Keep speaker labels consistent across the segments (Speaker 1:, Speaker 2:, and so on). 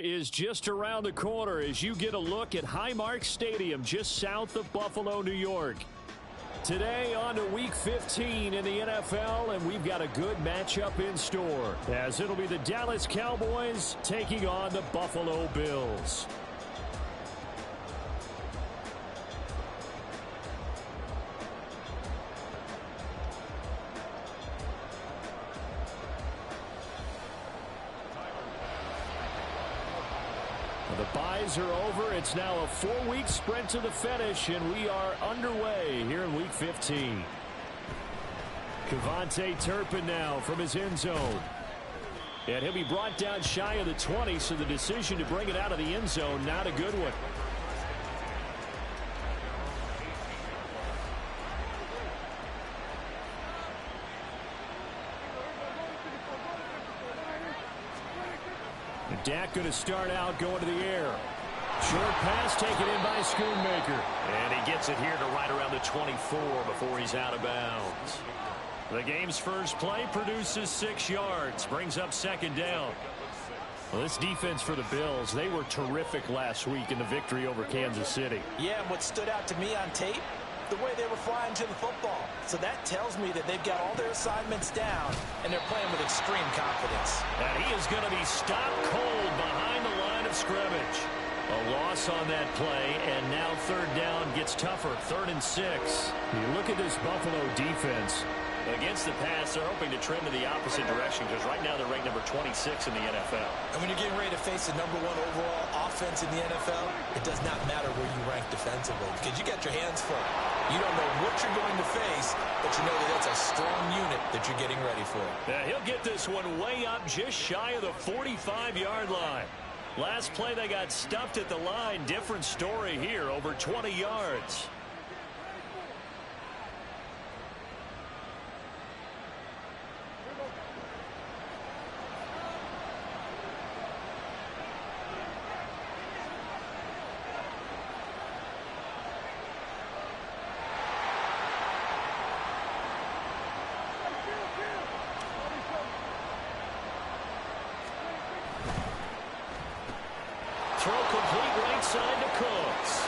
Speaker 1: Is just around the corner as you get a look at Highmark Stadium just south of Buffalo, New York. Today on to Week 15 in the NFL, and we've got a good matchup in store as it'll be the Dallas Cowboys taking on the Buffalo Bills. The byes are over. It's now a 4-week sprint to the finish, and we are underway here in Week 15. Kevontae Turpin now from his end zone. And he'll be brought down shy of the 20, so the decision to bring it out of the end zone, not a good one. Dak going to start out going to the air. Short pass taken in by Schoonmaker. And he gets it here to right around the 24 before he's out of bounds. The game's first play produces 6 yards. Brings up second down. Well, this defense for the Bills, they were terrific last week in the victory over Kansas City.
Speaker 2: Yeah, and what stood out to me on tape, the way they were flying to the football. So that tells me that they've got all their assignments down, and they're playing with extreme confidence.
Speaker 1: And he is going to be stopped cold behind the line of scrimmage. A loss on that play, and now third down gets tougher, 3rd and 6. You look at this Buffalo defense. Against the pass, they're hoping to trend in the opposite direction because right now they're ranked number 26 in the NFL.
Speaker 2: And when you're getting ready to face the number 1 overall offense in the NFL, it does not matter where you rank defensively because you got your hands full. You don't know what you're going to face, but you know that that's a strong unit that you're getting ready for.
Speaker 1: Yeah, he'll get this one way up just shy of the 45-yard line. Last play they got stuffed at the line. Different story here, over 20 yards. Throw complete right side to Cooks.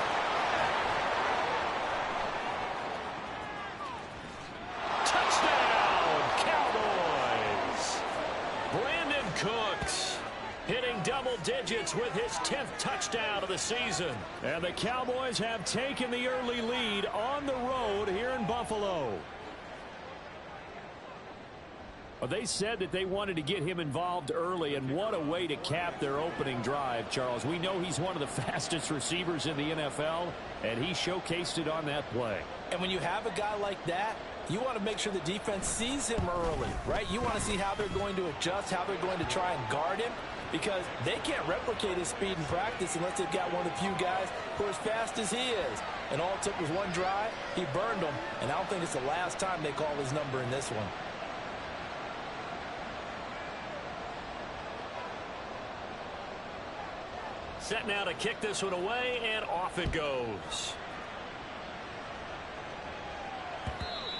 Speaker 1: Touchdown, Cowboys. Brandon Cooks hitting double digits with his 10th touchdown of the season. And the Cowboys have taken the early lead on the road here in Buffalo. Well, they said that they wanted to get him involved early, and what a way to cap their opening drive, Charles. We know he's one of the fastest receivers in the NFL, and he showcased it on that play.
Speaker 2: And when you have a guy like that, you want to make sure the defense sees him early, right? You want to see how they're going to adjust, how they're going to try and guard him, because they can't replicate his speed in practice unless they've got one of the few guys who are as fast as he is. And all it took was one drive. He burned them, and I don't think it's the last time they call his number in this one.
Speaker 1: Set now to kick this one away, and off it goes.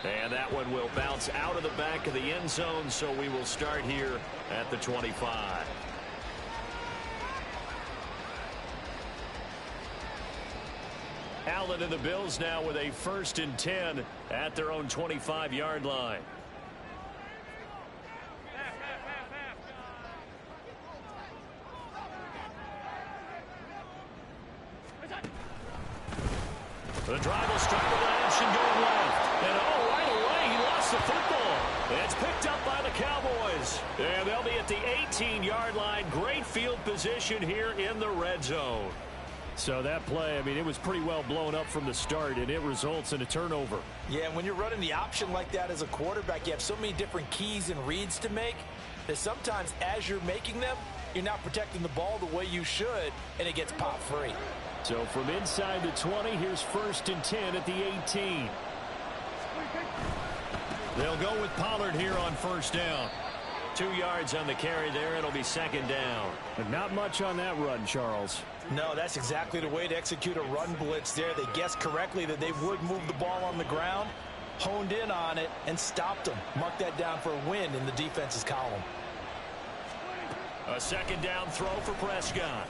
Speaker 1: And that one will bounce out of the back of the end zone, so we will start here at the 25. Allen and the Bills now with a 1st and 10 at their own 25-yard line. The drive will start with an option going left. And right away, he lost the football. It's picked up by the Cowboys. And they'll be at the 18-yard line. Great field position here in the red zone. So that play, I mean, it was pretty well blown up from the start, and it results in a turnover.
Speaker 2: Yeah, when you're running the option like that as a quarterback, you have so many different keys and reads to make that sometimes as you're making them, you're not protecting the ball the way you should, and it gets popped free.
Speaker 1: So from inside the 20, here's 1st and 10 at the 18. They'll go with Pollard here on 1st down. 2 yards on the carry there. It'll be 2nd down. But not much on that run, Charles.
Speaker 2: No, that's exactly the way to execute a run blitz there. They guessed correctly that they would move the ball on the ground, honed in on it, and stopped them. Mark that down for a win in the defense's column.
Speaker 1: A second down throw for Prescott.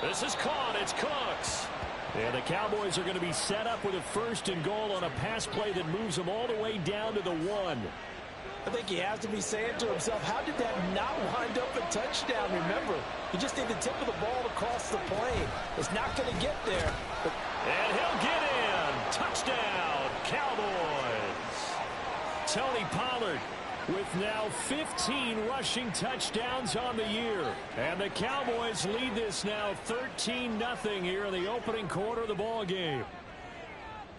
Speaker 1: This is caught. It's Cooks. And the Cowboys are going to be set up with a 1st and goal on a pass play that moves them all the way down to the 1.
Speaker 2: I think he has to be saying to himself, how did that not wind up a touchdown? Remember, you just need the tip of the ball to cross the plane. It's not going to get there.
Speaker 1: And he'll get in. Touchdown, Cowboys. Tony Pollard with now 15 rushing touchdowns on the year. And the Cowboys lead this now 13-0 here in the opening quarter of the ball game.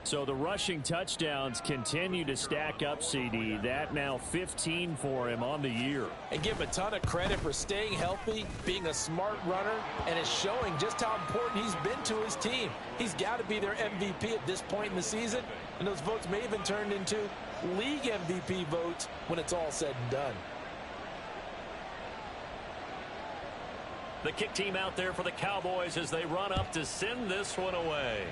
Speaker 1: So the rushing touchdowns continue to stack up, CD. That now 15 for him on the year.
Speaker 2: And give him a ton of credit for staying healthy, being a smart runner, and it's showing just how important he's been to his team. He's got to be their MVP at this point in the season, and those votes may even turn into league MVP votes when it's all said and done.
Speaker 1: The kick team out there for the Cowboys as they run up to send this one away.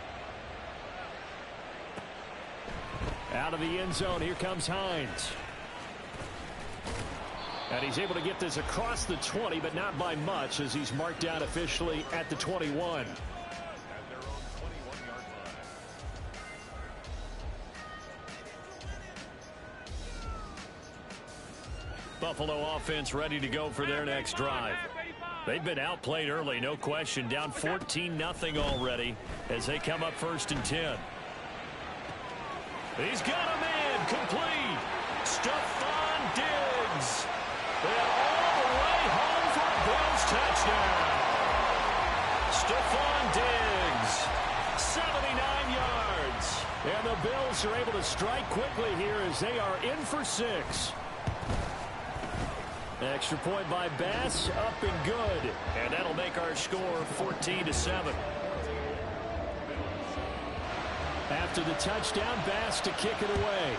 Speaker 1: Out of the end zone, here comes Hines. And he's able to get this across the 20, but not by much, as he's marked down officially at the 21. Buffalo offense ready to go for their next drive. They've been outplayed early, no question. Down 14-0 already as they come up 1st and 10. He's got a man complete. Stephon Diggs. And all the way home for a Bills touchdown. Stephon Diggs, 79 yards. And the Bills are able to strike quickly here as they are in for 6. Extra point by Bass, up and good. And that'll make our score 14-7. After the touchdown, Bass to kick it away.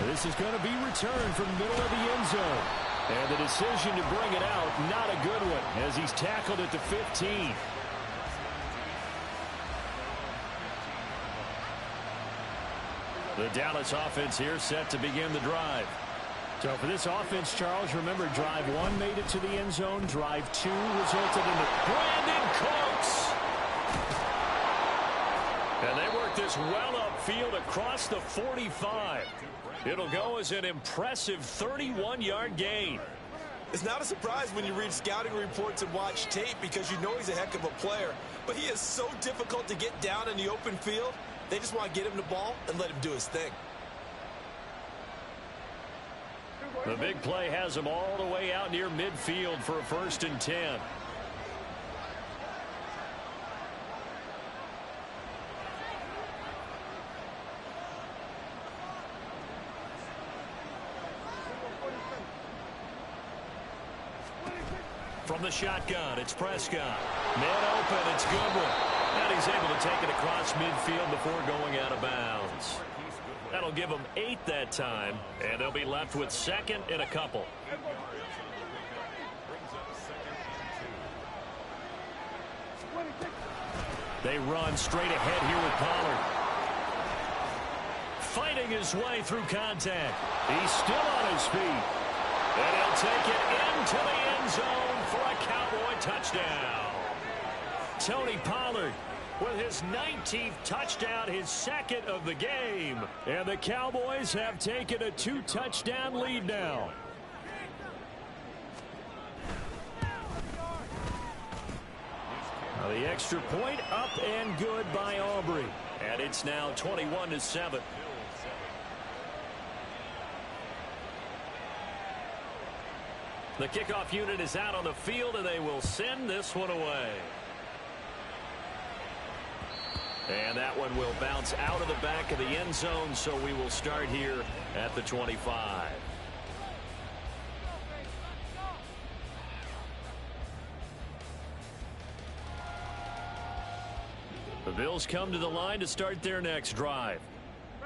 Speaker 1: This is going to be returned from the middle of the end zone. And the decision to bring it out, not a good one, as he's tackled at the 15. The Dallas offense here set to begin the drive. So for this offense, Charles, remember, drive 1 made it to the end zone. Drive 2 resulted in the Brandon Cooks. And they work this well upfield across the 45. It'll go as an impressive 31-yard gain.
Speaker 2: It's not a surprise when you read scouting reports and watch tape because you know he's a heck of a player. But he is so difficult to get down in the open field. They just want to get him the ball and let him do his thing.
Speaker 1: The big play has him all the way out near midfield for a 1st and 10. From the shotgun, it's Prescott. Man open, it's Goodwin. And he's able to take it across midfield before going out of bounds. That'll give them 8 that time, and they'll be left with 2nd and a couple. They run straight ahead here with Pollard. Fighting his way through contact. He's still on his feet. And he'll take it into the end zone for a Cowboy touchdown. Tony Pollard with his 19th touchdown, his 2nd of the game. And the Cowboys have taken a 2-touchdown lead now. Now the extra point up and good by Aubrey. And it's now 21-7. The kickoff unit is out on the field, and they will send this one away. And that one will bounce out of the back of the end zone, so we will start here at the 25. The Bills come to the line to start their next drive.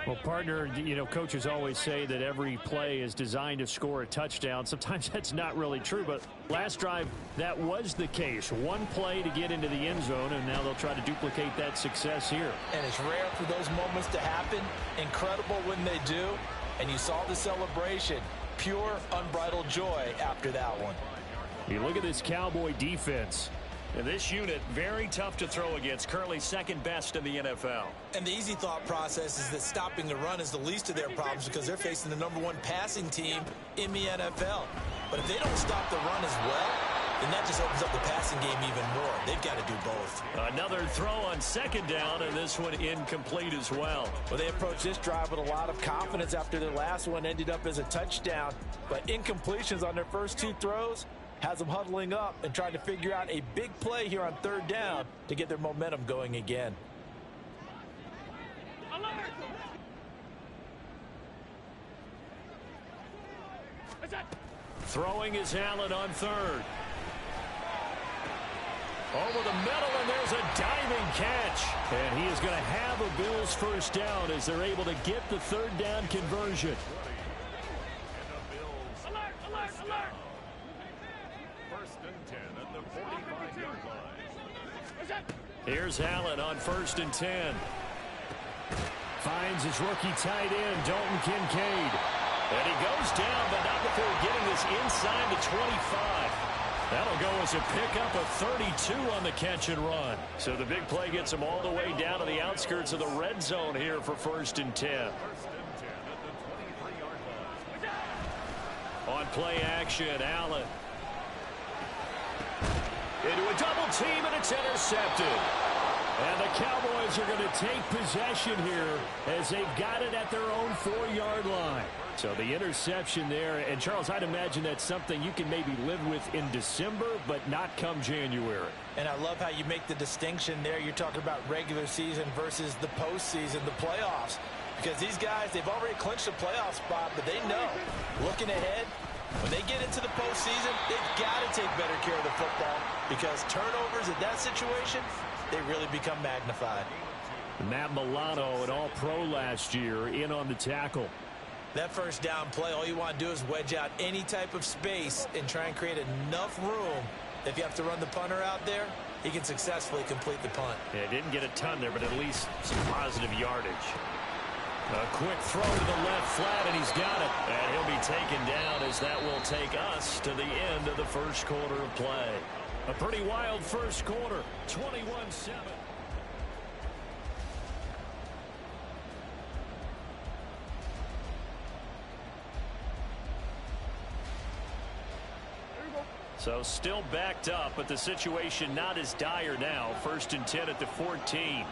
Speaker 1: Well, partner, you know, coaches always say that every play is designed to score a touchdown. Sometimes that's not really true, but last drive, that was the case. One play to get into the end zone, and now they'll try to duplicate that success here.
Speaker 2: And it's rare for those moments to happen. Incredible when they do. and you saw the celebration. Pure, unbridled joy after that one.
Speaker 1: You look at this Cowboy defense. And this unit, very tough to throw against, currently second best in the NFL.
Speaker 2: And the easy thought process is that stopping the run is the least of their problems because they're facing the #1 passing team in the NFL. But if they don't stop the run as well, then that just opens up the passing game even more. They've got to do both.
Speaker 1: Another throw on second down, and this one incomplete as well.
Speaker 2: Well, they approached this drive with a lot of confidence after their last one ended up as a touchdown. But incompletions on their first 2 throws has them huddling up and trying to figure out a big play here on third down to get their momentum going again.
Speaker 1: Throwing is Allen on third. Over the middle, and there's a diving catch. And he is going to have a Bills first down as they're able to get the third down conversion.
Speaker 3: Alert, alert, alert. First and 10 at the 45-yard line.
Speaker 1: Here's Allen on first and 10. Finds his rookie tight end, Dalton Kincaid. And he goes down, but not before getting this inside the 25. That'll go as a pickup of 32 on the catch and run. So the big play gets him all the way down to the outskirts of the red zone here for first and 10. On play action, Allen. Into a double team, and it's intercepted. And the Cowboys are going to take possession here as they've got it at their own 4-yard line. So the interception there, and Charles, I'd imagine that's something you can maybe live with in December, but not come January.
Speaker 2: And I love how you make the distinction there. You're talking about regular season versus the postseason, the playoffs. Because these guys, they've already clinched a playoff spot, but they know, looking ahead, when they get into the postseason, they've got to take better care of the football because turnovers in that situation, they really become magnified.
Speaker 1: Matt Milano, an all-pro last year, in on the tackle.
Speaker 2: That first down play, all you want to do is wedge out any type of space and try and create enough room. If you have to run the punter out there, he can successfully complete the punt.
Speaker 1: Yeah, didn't get a ton there, but at least some positive yardage. A quick throw to the left flat, and he's got it. And he'll be taken down as that will take us to the end of the first quarter of play. A pretty wild first quarter, 21-7. So still backed up, but the situation not as dire now. First and 10 at the 14.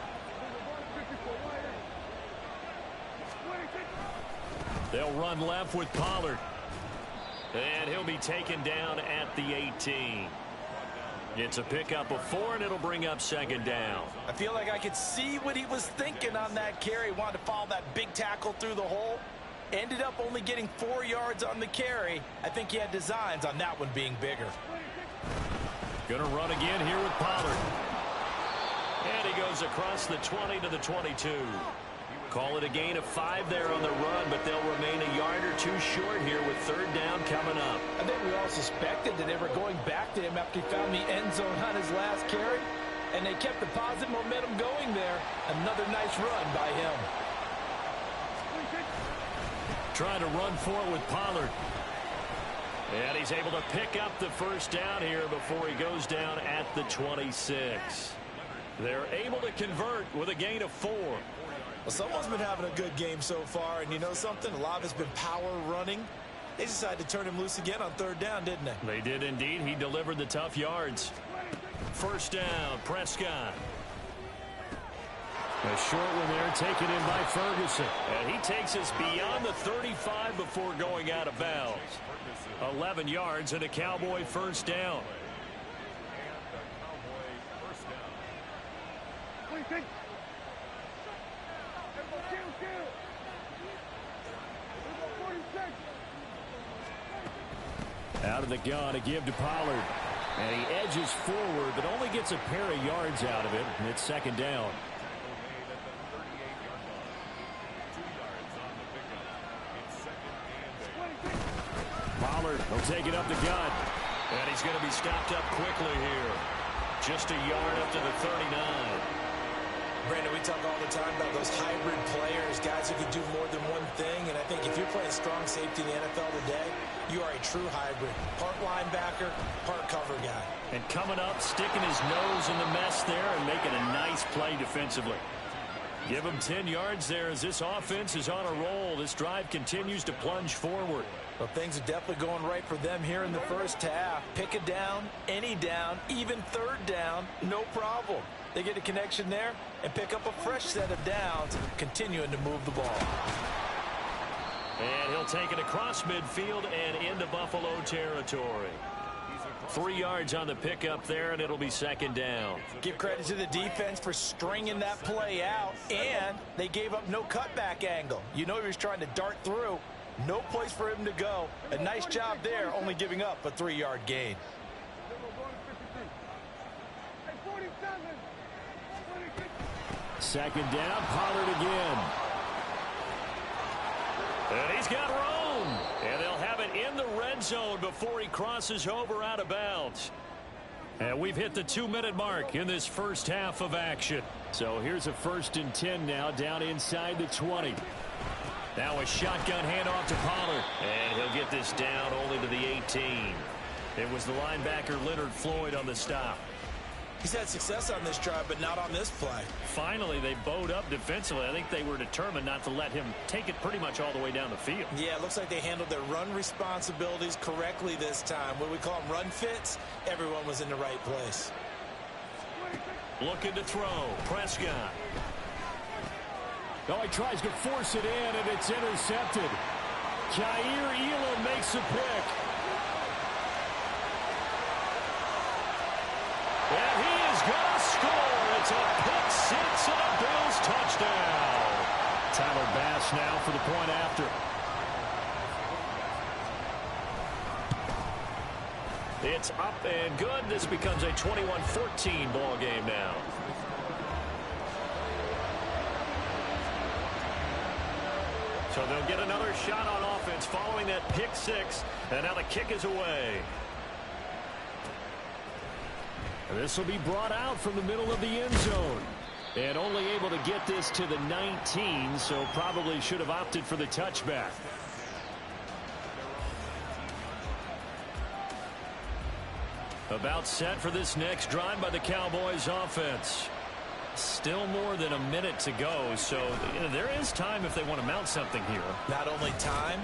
Speaker 1: They'll run left with Pollard. And he'll be taken down at the 18. It's a pickup of 4, and it'll bring up second down.
Speaker 2: I feel like I could see what he was thinking on that carry. Wanted to follow that big tackle through the hole. Ended up only getting 4 yards on the carry. I think he had designs on that one being bigger.
Speaker 1: Going to run again here with Pollard. And he goes across the 20 to the 22. Call it a gain of 5 there on the run, but they'll remain a yard or 2 short here with third down coming up.
Speaker 2: I think we all suspected that they were going back to him after he found the end zone on his last carry. And they kept the positive momentum going there. Another nice run by him.
Speaker 1: Trying to run for it with Pollard. And he's able to pick up the first down here before he goes down at the 26. They're able to convert with a gain of 4.
Speaker 2: Well, someone's been having a good game so far, and you know something? A lot of it's been power running. They decided to turn him loose again on third down, didn't they?
Speaker 1: They did indeed. He delivered the tough yards. First down, Prescott. A short one there taken in by Ferguson. And he takes us beyond the 35 before going out of bounds. 11 yards and a Cowboy first down. Out of the gun to give to Pollard. And he edges forward, but only gets a pair of yards out of it. And it's second down. Pollard will take it up the gut. And he's going to be stopped up quickly here. Just a yard up to the 39.
Speaker 2: Brandon, we talk all the time about those hybrid players, guys who can do more than one thing. And I think if you're playing strong safety in the NFL today, you are a true hybrid. Part linebacker, part cover guy.
Speaker 1: And coming up, sticking his nose in the mess there and making a nice play defensively. Give him 10 yards there as this offense is on a roll. This drive continues to plunge forward.
Speaker 2: Well, things are definitely going right for them here in the first half. Pick a down, any down, even third down, no problem. They get a connection there and pick up a fresh set of downs, continuing to move the ball.
Speaker 1: And he'll take it across midfield and into Buffalo territory. 3 yards on the pickup there, and it'll be second down.
Speaker 2: Give credit to the defense for stringing that play out, and they gave up no cutback angle. You know he was trying to dart through. No place for him to go. A nice job there, only giving up a 3-yard gain.
Speaker 1: Second down, Pollard again. And he's got room. And they'll have it in the red zone before he crosses over out of bounds. And we've hit the 2-minute mark in this first half of action. So here's a 1st and 10 now down inside the 20. Now a shotgun handoff to Pollard. And he'll get this down only to the 18. It was the linebacker Leonard Floyd on the stop.
Speaker 2: He's had success on this drive, but not on this play.
Speaker 1: Finally, they bowed up defensively. I think they were determined not to let him take it pretty much all the way down the field.
Speaker 2: Yeah, it looks like they handled their run responsibilities correctly this time. What we call them run fits, everyone was in the right place.
Speaker 1: Looking to throw. Prescott. Oh, he tries to force it in, and it's intercepted. Jair Elam makes a pick. And he is going to score. It's a pick six and a Bills touchdown. Tyler Bass now for the point after. It's up and good. This becomes a 21-14 ball game now. So they'll get another shot on offense following that pick six. And now the kick is away. This will be brought out from the middle of the end zone. And only able to get this to the 19, so probably should have opted for the touchback. About set for this next drive by the Cowboys offense. Still more than a minute to go, so there is time if they want to mount something here.
Speaker 2: Not only time,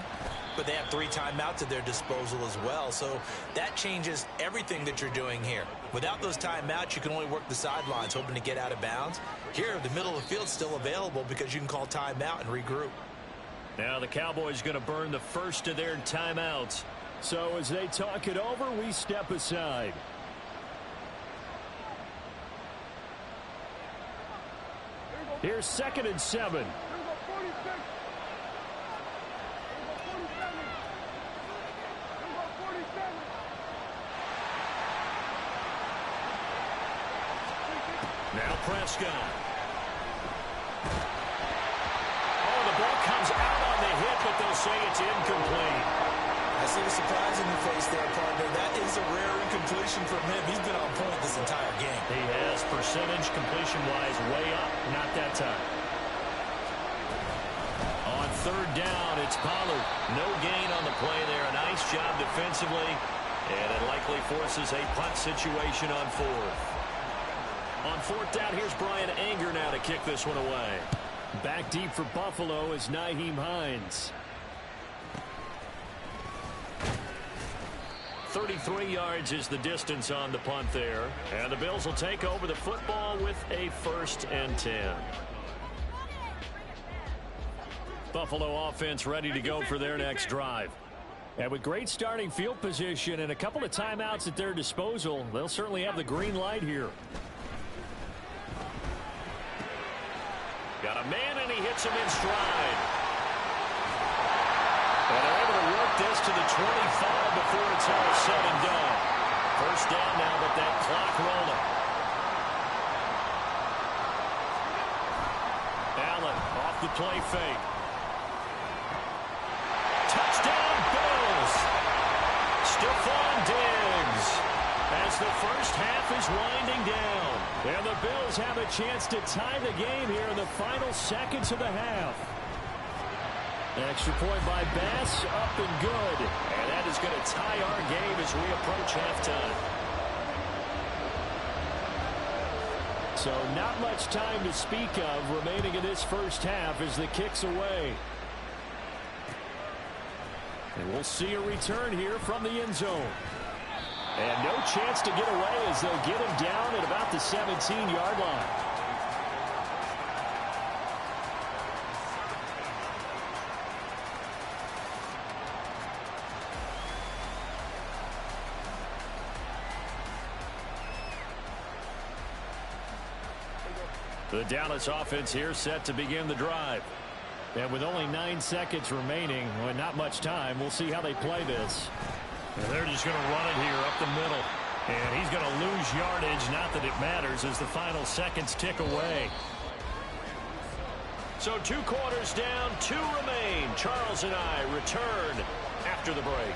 Speaker 2: but they have 3 timeouts at their disposal as well. So that changes everything that you're doing here. Without those timeouts, you can only work the sidelines, hoping to get out of bounds. Here, the middle of the field's still available because you can call timeout and regroup.
Speaker 1: Now the Cowboys going to burn the first of their timeouts. So as they talk it over, we step aside. Here's 2nd and 7. Now Prescott. Oh, the ball comes out on the hit, but they'll say it's incomplete.
Speaker 2: I see the surprise in your face there, partner. That is a rare incompletion from him. He's been on point this entire game.
Speaker 1: He has, percentage completion-wise way up. Not that time. On 3rd down, it's Pollard. No gain on the play there. A nice job defensively. And it likely forces a punt situation on 4th. On 4th down, here's Brian Anger now to kick this one away. Back deep for Buffalo is Nyheim Hines. 33 yards is the distance on the punt there. And the Bills will take over the football with a 1st and 10. Buffalo offense ready to go for their next drive. And with great starting field position and a couple of timeouts at their disposal, they'll certainly have the green light here. Got a man, and he hits him in stride. And they're able to work this to the 25 before it's all said and done. 1st down now, but that clock rolling. Allen off the play fake. Touchdown, Bills. Stephon Diggs has as the first half is winding down. And the Bills have a chance to tie the game here in the final seconds of the half. Extra point by Bass, up and good. And that is going to tie our game as we approach halftime. So not much time to speak of remaining in this first half as the kick's away. And we'll see a return here from the end zone. And no chance to get away as they'll get him down at about the 17-yard line. The Dallas offense here set to begin the drive. And with only 9 seconds remaining, well, not much time, we'll see how they play this. And they're just going to run it here up the middle. And he's going to lose yardage, not that it matters, as the final seconds tick away. So 2 quarters down, 2 remain. Charles and I return after the break.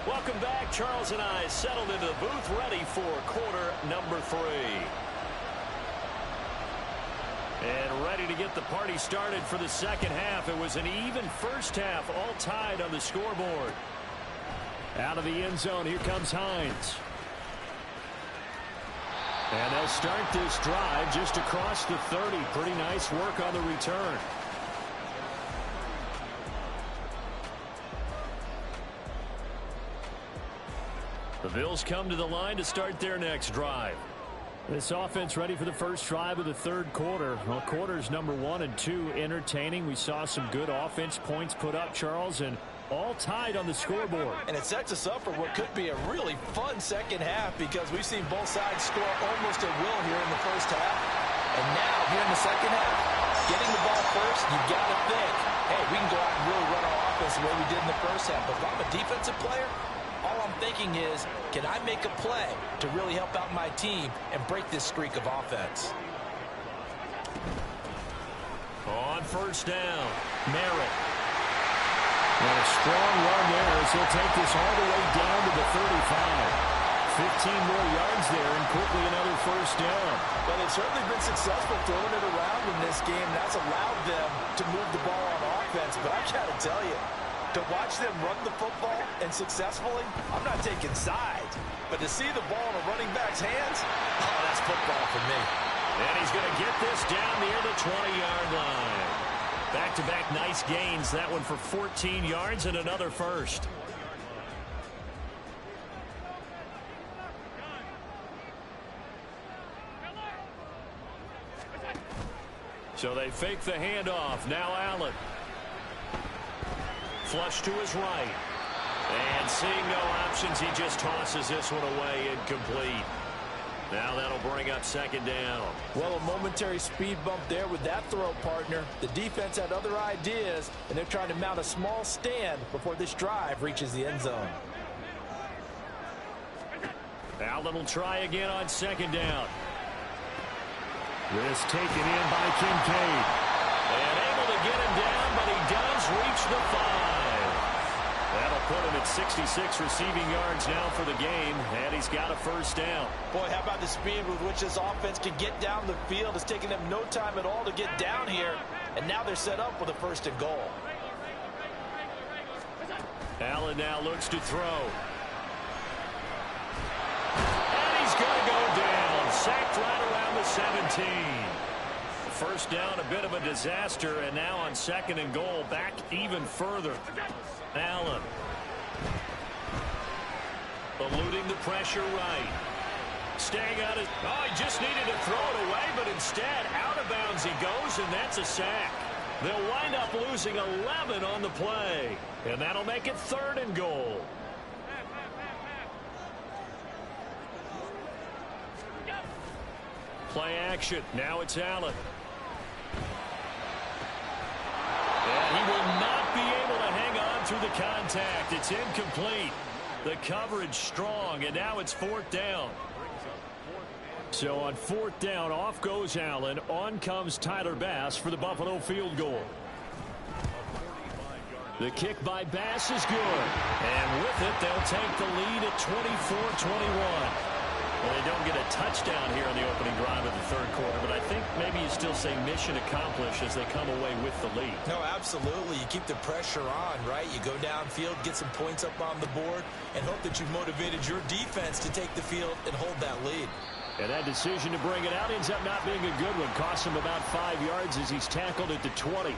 Speaker 1: Welcome back. Charles and I settled into the booth, ready for quarter number 3. And ready to get the party started for the second half. It was an even first half, all tied on the scoreboard. Out of the end zone, here comes Hines. And they'll start this drive just across the 30. Pretty nice work on the return. The Bills come to the line to start their next drive. This offense ready for the first drive of the third quarter. Well, quarters number 1 and 2 entertaining. We saw some good offense points put up, Charles, and all tied on the scoreboard.
Speaker 2: And it sets us up for what could be a really fun second half because we've seen both sides score almost at will here in the first half. And now, here in the second half, getting the ball first, you've got to think, hey, we can go out and really run our offense the way we did in the first half. But if I'm a defensive player, all I'm thinking is, can I make a play to really help out my team and break this streak of offense?
Speaker 1: On first down, Merritt. And a strong run there as he'll take this all the way down to the 35. 15 more yards there and quickly another first down.
Speaker 2: Well, they've certainly been successful throwing it around in this game. That's allowed them to move the ball on offense. But I got to tell you, to watch them run the football and successfully, I'm not taking sides. But to see the ball in a running back's hands, oh, that's football for me.
Speaker 1: And he's going to get this down near the 20-yard line. Back-to-back nice gains. That one for 14 yards and another first. So they fake the handoff. Now Allen. Flush to his right. And seeing no options, he just tosses this one away, incomplete. Now that'll bring up second down.
Speaker 2: Well, a momentary speed bump there with that throw, partner. The defense had other ideas, and they're trying to mount a small stand before this drive reaches the end zone.
Speaker 1: Allen will try again on second down. This taken in by Kincaid. And able to get him down, but he does reach the 5. That'll put him at 66 receiving yards now for the game, and he's got a first down.
Speaker 2: Boy, how about the speed with which this offense can get down the field? It's taking them no time at all to get down here, and now they're set up with a first and goal.
Speaker 1: Allen now looks to throw. And he's going to go down. Sacked right around the 17. First down, a bit of a disaster, and now on second and goal, back even further. Allen. Eluding the pressure right. Staying out of... Oh, he just needed to throw it away, but instead, out of bounds he goes, and that's a sack. They'll wind up losing 11 on the play, and that'll make it third and goal. Play action. Now it's Allen. And he will not be able to hang on through the contact. It's incomplete. The coverage strong, and now it's fourth down. So on fourth down, off goes Allen. On comes Tyler Bass for the Buffalo field goal. The kick by Bass is good. And with it, they'll take the lead at 24-21. Well, they don't get a touchdown here on the opening drive of the third quarter, but I think maybe you still say mission accomplished as they come away with the lead.
Speaker 2: No, absolutely. You keep the pressure on, right? You go downfield, get some points up on the board, and hope that you've motivated your defense to take the field and hold that lead.
Speaker 1: And that decision to bring it out ends up not being a good one. Costs him about 5 yards as he's tackled at the 20.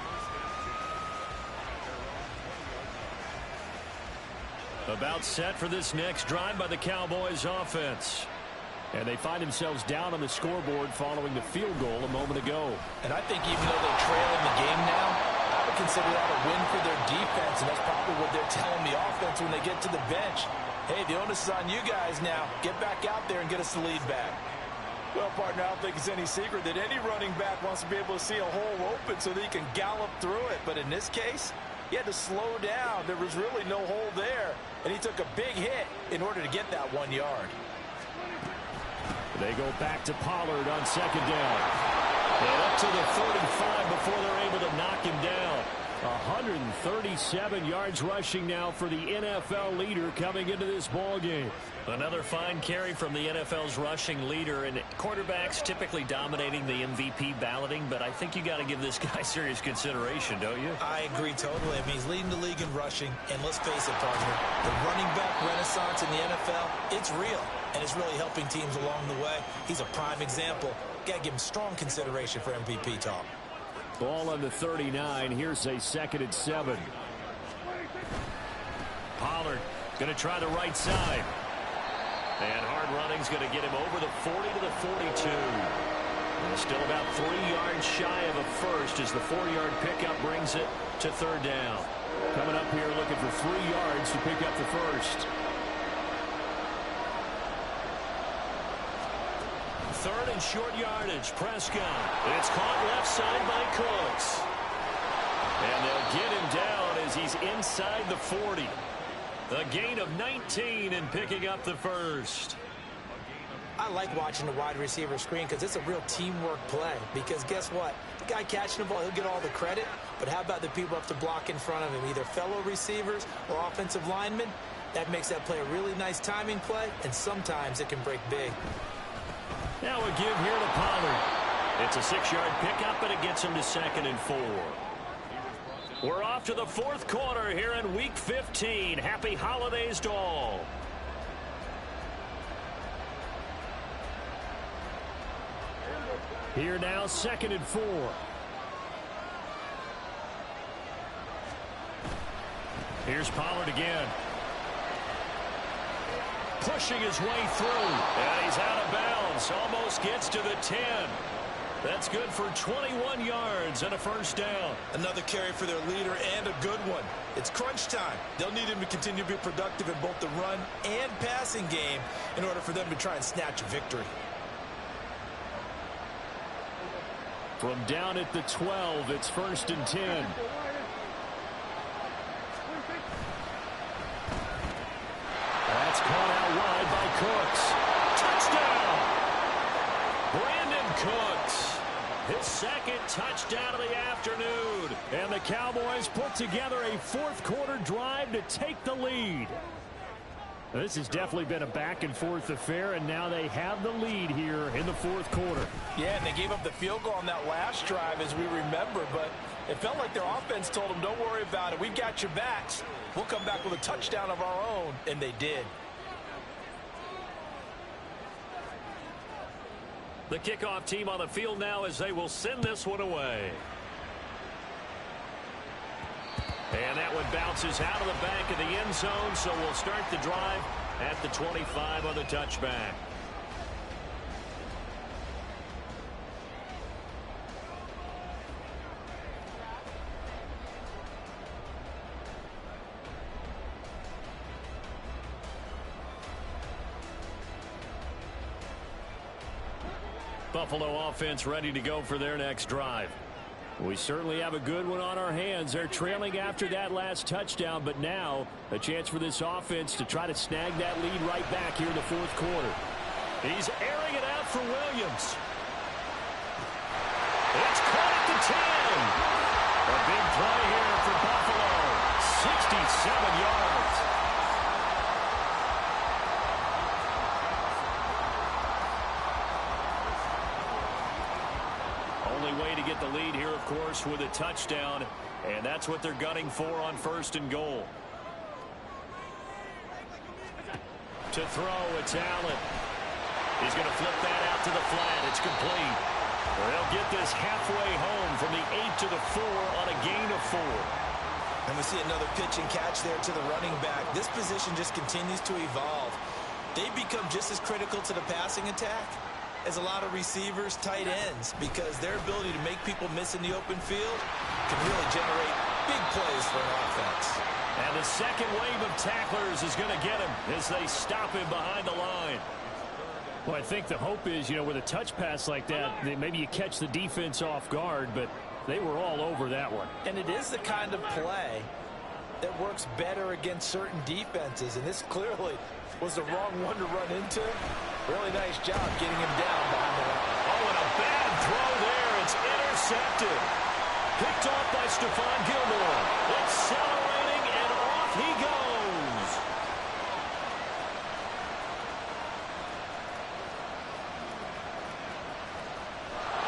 Speaker 1: About set for this next drive by the Cowboys offense. And they find themselves down on the scoreboard following the field goal a moment ago.
Speaker 2: And I think even though they're trailing the game now, I would consider that a win for their defense, and that's probably what they're telling the offense when they get to the bench. Hey, the onus is on you guys now. Get back out there and get us the lead back.
Speaker 4: Well, partner, I don't think it's any secret that any running back wants to be able to see a hole open so that he can gallop through it. But in this case, he had to slow down. There was really no hole there, and he took a big hit in order to get that 1 yard.
Speaker 1: They go back to Pollard on second down. And up to the 35 before they're able to knock him down. 137 yards rushing now for the NFL leader coming into this ball game.
Speaker 5: Another fine carry from the NFL's rushing leader, and quarterbacks typically dominating the MVP balloting, but I think you got to give this guy serious consideration, don't you?
Speaker 2: I agree totally. I mean, he's leading the league in rushing, and let's face it, partner, the running back renaissance in the NFL, it's real, and it's really helping teams along the way. He's a prime example. Got to give him strong consideration for MVP talk.
Speaker 1: Ball on the 39. Here's a 2nd and 7. Pollard going to try the right side. And hard running's going to get him over the 40 to the 42. And still about 3 yards shy of a first as the 4-yard pickup brings it to third down. Coming up here looking for 3 yards to pick up the first. Third and short yardage. Prescott. It's caught left side by Cooks. And they'll get him down as he's inside the 40. A gain of 19 and picking up the first.
Speaker 2: I like watching the wide receiver screen because it's a real teamwork play. Because guess what? The guy catching the ball, he'll get all the credit. But how about the people up to block in front of him? Either fellow receivers or offensive linemen. That makes that play a really nice timing play. And sometimes it can break big.
Speaker 1: Now a give here to Pollard. It's a 6-yard pickup, and it gets him to 2nd and 4. We're off to the fourth quarter here in Week 15. Happy holidays to all. Here now, 2nd and 4. Here's Pollard again. Pushing his way through. And he's out of bounds. Almost gets to the 10. That's good for 21 yards and a first down.
Speaker 2: Another carry for their leader and a good one. It's crunch time. They'll need him to continue to be productive in both the run and passing game in order for them to try and snatch a victory.
Speaker 1: From down at the 12, it's 1st and 10. That's caught out wide by Cooks. Touchdown! Brandon Cooks. His 2nd touchdown of the afternoon. And the Cowboys put together a fourth-quarter drive to take the lead. This has definitely been a back-and-forth affair, and now they have the lead here in the fourth quarter.
Speaker 2: Yeah, and they gave up the field goal on that last drive, as we remember, but it felt like their offense told them, don't worry about it. We've got your backs. We'll come back with a touchdown of our own, and they did.
Speaker 1: The kickoff team on the field now as they will send this one away. And that one bounces out of the back of the end zone, so we'll start the drive at the 25 on the touchback. Buffalo offense ready to go for their next drive. We certainly have a good one on our hands. They're trailing after that last touchdown, but now a chance for this offense to try to snag that lead right back here in the fourth quarter. He's airing it out for Williams. It's caught at the 10. A big play here for Buffalo.
Speaker 5: lead here, of course, with a touchdown, and that's what they're gunning for on 1st and goal. To throw, it's Allen. He's going to flip that out to the flat. It's complete. They'll get this halfway home from the 8 to the 4 on a gain of 4.
Speaker 2: And we see another pitch and catch there to the running back. This position just continues to evolve. They become just as critical to the passing attack as a lot of receivers, tight ends, because their ability to make people miss in the open field can really generate big plays for an offense.
Speaker 5: And the second wave of tacklers is going to get him as they stop him behind the line.
Speaker 1: Well, I think the hope is, with a touch pass like that, maybe you catch the defense off guard, but they were all over that one.
Speaker 2: And it is the kind of play that works better against certain defenses, and this clearly was the wrong one to run into. Really nice job getting him down behind the line.
Speaker 5: Oh, and a bad throw there. It's intercepted. Picked off by Stephon Gilmore. Accelerating, and off he goes.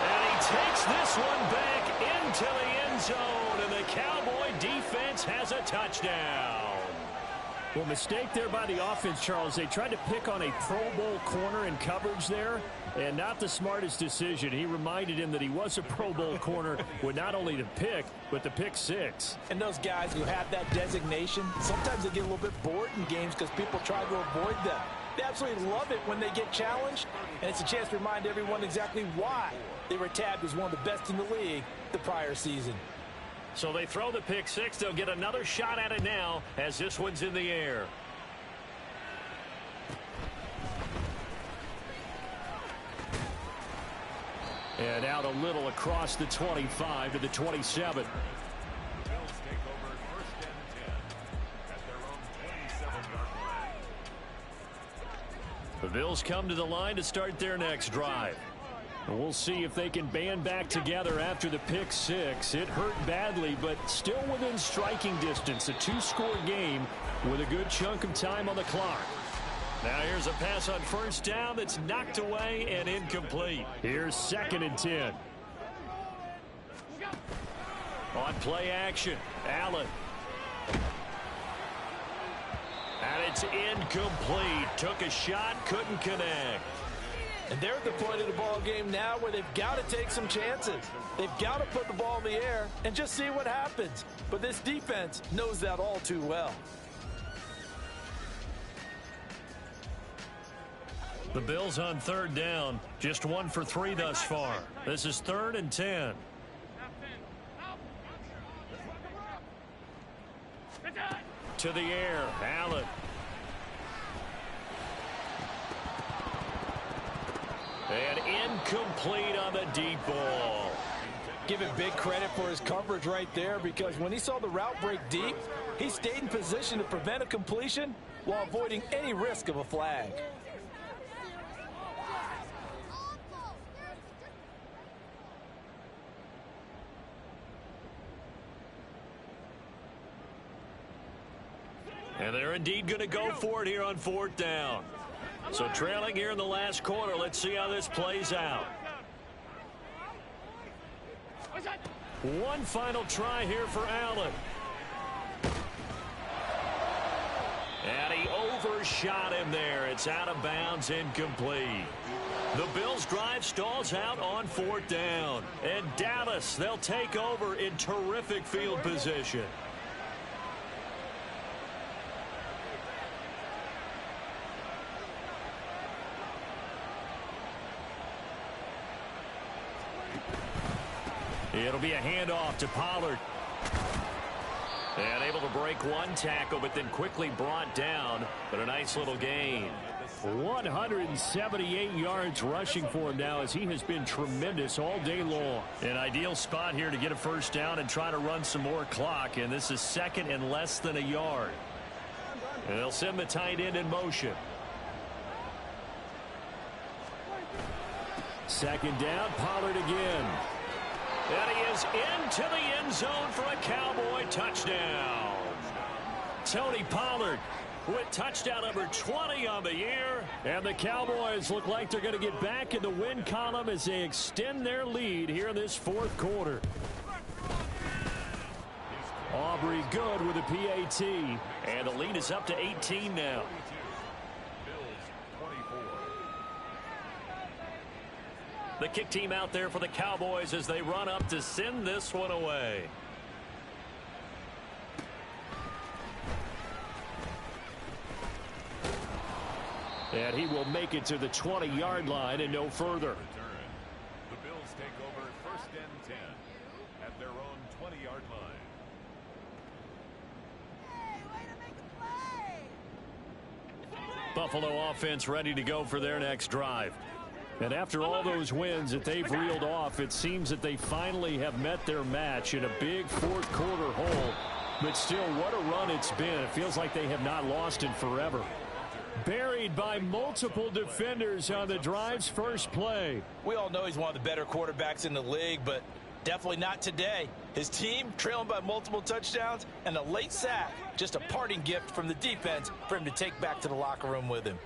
Speaker 5: And he takes this one back into the end zone, and the Cowboy defense has a touchdown.
Speaker 1: Well, mistake there by the offense, Charles. They tried to pick on a Pro Bowl corner in coverage there, and not the smartest decision. He reminded him that he was a Pro Bowl corner with not only the pick, but the pick six.
Speaker 2: And those guys who have that designation, sometimes they get a little bit bored in games because people try to avoid them. They absolutely love it when they get challenged, and it's a chance to remind everyone exactly why they were tabbed as one of the best in the league the prior season.
Speaker 5: So they throw the pick six. They'll get another shot at it now as this one's in the air.
Speaker 1: And out a little across the 25 to the 27.
Speaker 3: Bills take over 1st and 10 at their own 27-yard line.
Speaker 1: The Bills come to the line to start their next drive. And we'll see if they can band back together after the pick six. It hurt badly, but still within striking distance. A 2-score game with a good chunk of time on the clock.
Speaker 5: Now here's a pass on 1st down that's knocked away and incomplete.
Speaker 1: Here's 2nd and 10.
Speaker 5: On play action, Allen. And it's incomplete. Took a shot, couldn't connect.
Speaker 2: And they're at the point of the ball game now where they've got to take some chances. They've got to put the ball in the air and just see what happens. But this defense knows that all too well.
Speaker 5: The Bills on 3rd down, just 1 for 3 thus far. This is 3rd and 10. To the air, Allen. And incomplete on the deep ball.
Speaker 2: Give him big credit for his coverage right there, because when he saw the route break deep, he stayed in position to prevent a completion while avoiding any risk of a flag.
Speaker 5: And they're indeed going to go for it here on 4th down. So trailing here in the last quarter, let's see how this plays out. One final try here for Allen. And he overshot him there. It's out of bounds, incomplete. The Bills' drive stalls out on 4th down. And Dallas, they'll take over in terrific field position. It'll be a handoff to Pollard. And able to break one tackle, but then quickly brought down. But a nice little gain.
Speaker 1: 178 yards rushing for him now, as he has been tremendous all day long.
Speaker 5: An ideal spot here to get a 1st down and try to run some more clock. And this is 2nd and less than a yard. And they'll send the tight end in motion.
Speaker 1: 2nd down, Pollard again.
Speaker 5: And he is into the end zone for a Cowboy touchdown. Tony Pollard with touchdown number 20 on the year.
Speaker 1: And the Cowboys look like they're going to get back in the win column as they extend their lead here in this fourth quarter. Aubrey good with a PAT.
Speaker 5: And the lead is up to 18 now. The kick team out there for the Cowboys as they run up to send this one away.
Speaker 1: And he will make it to the 20-yard line and no further.
Speaker 3: The Bills take over 1st and 10 at their own 20-yard line.
Speaker 1: Buffalo offense ready to go for their next drive. And after all those wins that they've reeled off, it seems that they finally have met their match in a big fourth quarter hole. But still, what a run it's been. It feels like they have not lost in forever. Buried by multiple defenders on the drive's first play.
Speaker 2: We all know he's one of the better quarterbacks in the league, but definitely not today. His team trailing by multiple touchdowns and a late sack. Just a parting gift from the defense for him to take back to the locker room with him.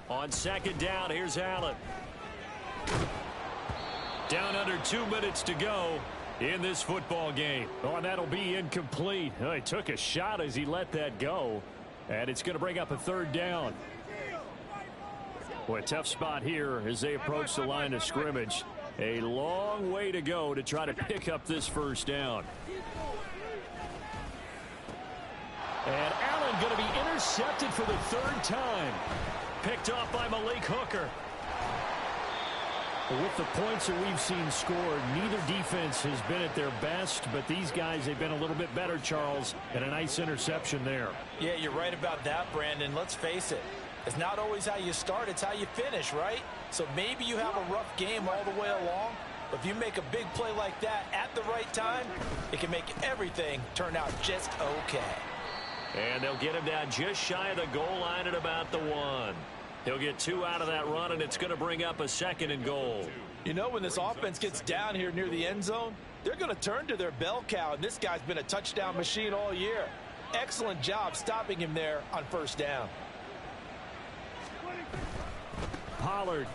Speaker 1: On 2nd down, here's Allen. Down under 2 minutes to go in this football game. Oh, and that'll be incomplete. Oh, he took a shot as he let that go. And it's going to bring up a 3rd down. Boy, a tough spot here as they approach the line of scrimmage. A long way to go to try to pick up this 1st down. And Allen going to be intercepted for the 3rd time. Picked off by Malik Hooker. With the points that we've seen scored, neither defense has been at their best, but these guys have been a little bit better, Charles, and a nice interception there.
Speaker 2: Yeah, you're right about that, Brandon. Let's face it. It's not always how you start, it's how you finish, right? So maybe you have a rough game all the way along, but if you make a big play like that at the right time, it can make everything turn out just okay.
Speaker 5: And they'll get him down just shy of the goal line at about the 1. He'll get 2 out of that run, and it's going to bring up a 2nd and goal.
Speaker 2: You know, when this offense gets down here near the end zone, they're going to turn to their bell cow, and this guy's been a touchdown machine all year. Excellent job stopping him there on 1st down.
Speaker 1: Pollard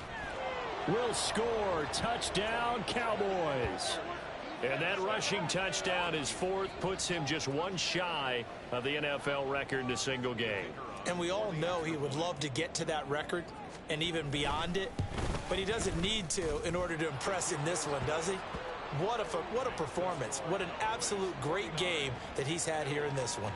Speaker 1: will score. Touchdown, Cowboys.
Speaker 5: And that rushing touchdown is 4th, puts him just 1 shy of the NFL record in a single game.
Speaker 2: And we all know he would love to get to that record and even beyond it, but he doesn't need to in order to impress in this one, does he? What a performance. What an absolute great game that he's had here in this one.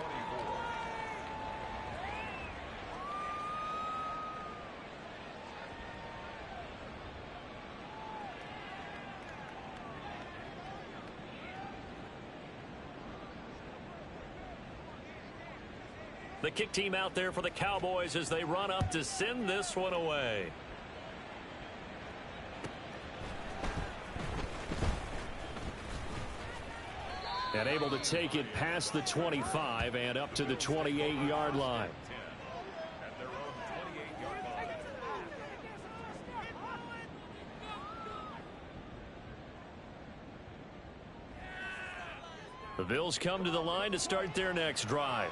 Speaker 5: The kick team out there for the Cowboys as they run up to send this one away.
Speaker 1: And able to take it past the 25 and up to the 28-yard line. The Bills come to the line to start their next drive.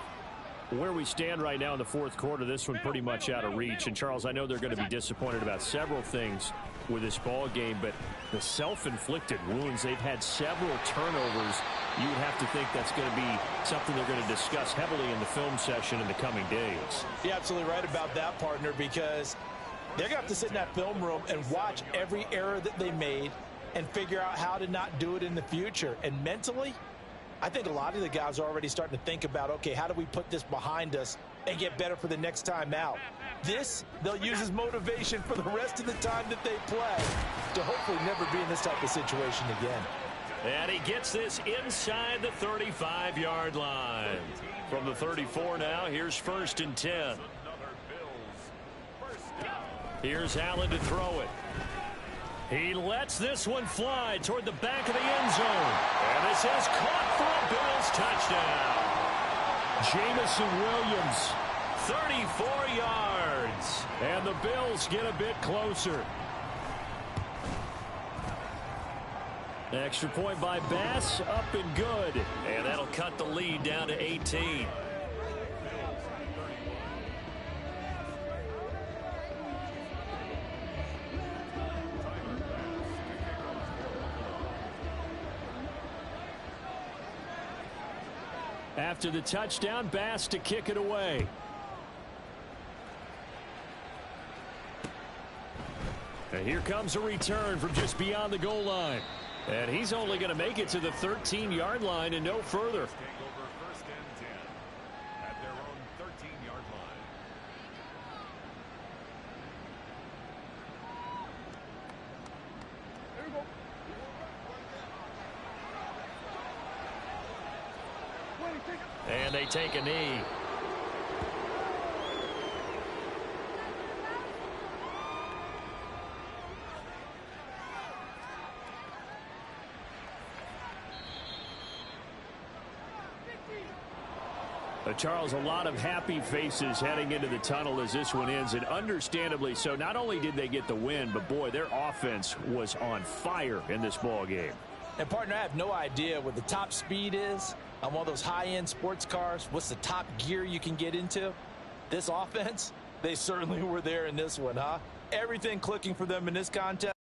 Speaker 1: Where we stand right now in the fourth quarter, this one pretty much out of reach. And, Charles, I know they're going to be disappointed about several things with this ball game, but the self-inflicted wounds, they've had several turnovers. You would have to think that's going to be something they're going to discuss heavily in the film session in the coming days.
Speaker 2: You're absolutely right about that, partner, because they're going to have to sit in that film room and watch every error that they made and figure out how to not do it in the future. And mentally, I think a lot of the guys are already starting to think about, okay, how do we put this behind us and get better for the next time out? This, they'll use as motivation for the rest of the time that they play to hopefully never be in this type of situation again.
Speaker 5: And he gets this inside the 35-yard line. From the 34 now, here's 1st and 10. Here's Allen to throw it. He lets this one fly toward the back of the end zone. And this is caught for a Bills touchdown.
Speaker 1: Jamison Williams,
Speaker 5: 34 yards.
Speaker 1: and the Bills get a bit closer. Extra point by Bass, up and good.
Speaker 5: And that'll cut the lead down to 18.
Speaker 1: After the touchdown, Bass to kick it away. And here comes a return from just beyond the goal line. And he's only going to make it to the 13-yard line and no further.
Speaker 3: Take over first and 10 at their own 13-yard line.
Speaker 1: And they take a knee. Charles, a lot of happy faces heading into the tunnel as this one ends, and understandably so. Not only did they get the win, but boy, their offense was on fire in this ball game.
Speaker 2: And partner, I have no idea what the top speed is on one of those high-end sports cars. What's the top gear you can get into? This offense, they certainly were there in this one, huh? Everything clicking for them in this contest.